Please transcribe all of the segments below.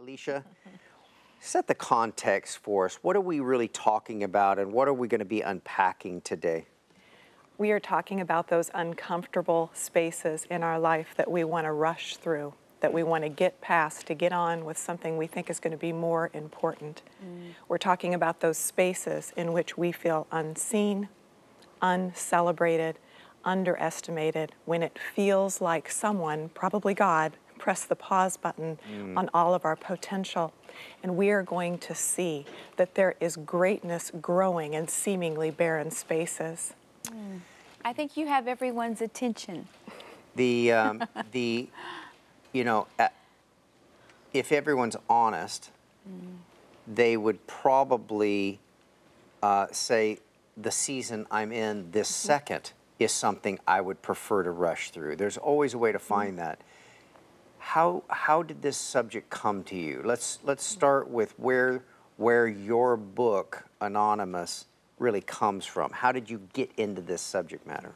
Alicia, set the context for us. What are we really talking about, and what are we going to be unpacking today? We are talking about those uncomfortable spaces in our life that we want to rush through, that we want to get past to get on with something we think is going to be more important. We're talking about those spaces in which we feel unseen, uncelebrated, underestimated, when it feels like someone, probably God, pressed the pause button on all of our potential. And we are going to see that there is greatness growing in seemingly barren spaces. I think you have everyone's attention. You know, if everyone's honest, they would probably say the season I'm in this second is something I would prefer to rush through. There's always a way to find that. How did this subject come to you? Let's start with where your book, Anonymous, really comes from. How did you get into this subject matter?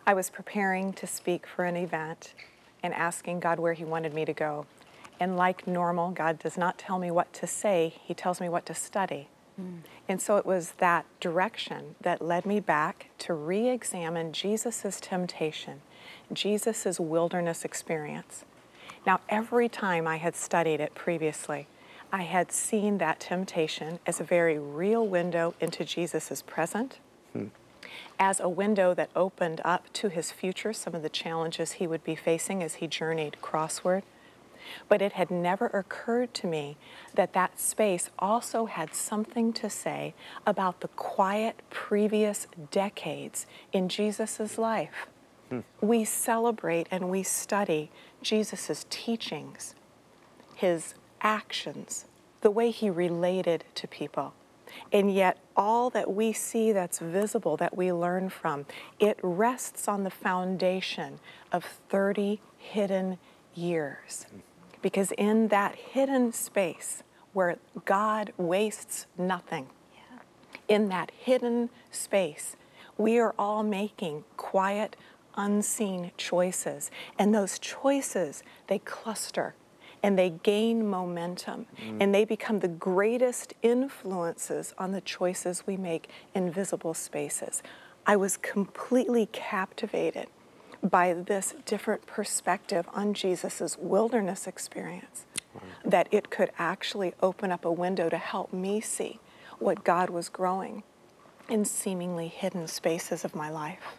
I was preparing to speak for an event and asking God where He wanted me to go. And like normal, God does not tell me what to say, He tells me what to study. And so it was that direction that led me back to re-examine Jesus' temptation, Jesus' wilderness experience. Now, every time I had studied it previously, I had seen that temptation as a very real window into Jesus' present, as a window that opened up to His future, some of the challenges He would be facing as He journeyed crossward. But it had never occurred to me that that space also had something to say about the quiet previous decades in Jesus' life. We celebrate and we study Jesus' teachings, His actions, the way He related to people. And yet all that we see that's visible, that we learn from, it rests on the foundation of 30 hidden years. Because in that hidden space where God wastes nothing, in that hidden space, we are all making quiet, unseen choices. And those choices, they cluster and they gain momentum and they become the greatest influences on the choices we make in visible spaces. I was completely captivated by this different perspective on Jesus' wilderness experience, that it could actually open up a window to help me see what God was growing in seemingly hidden spaces of my life.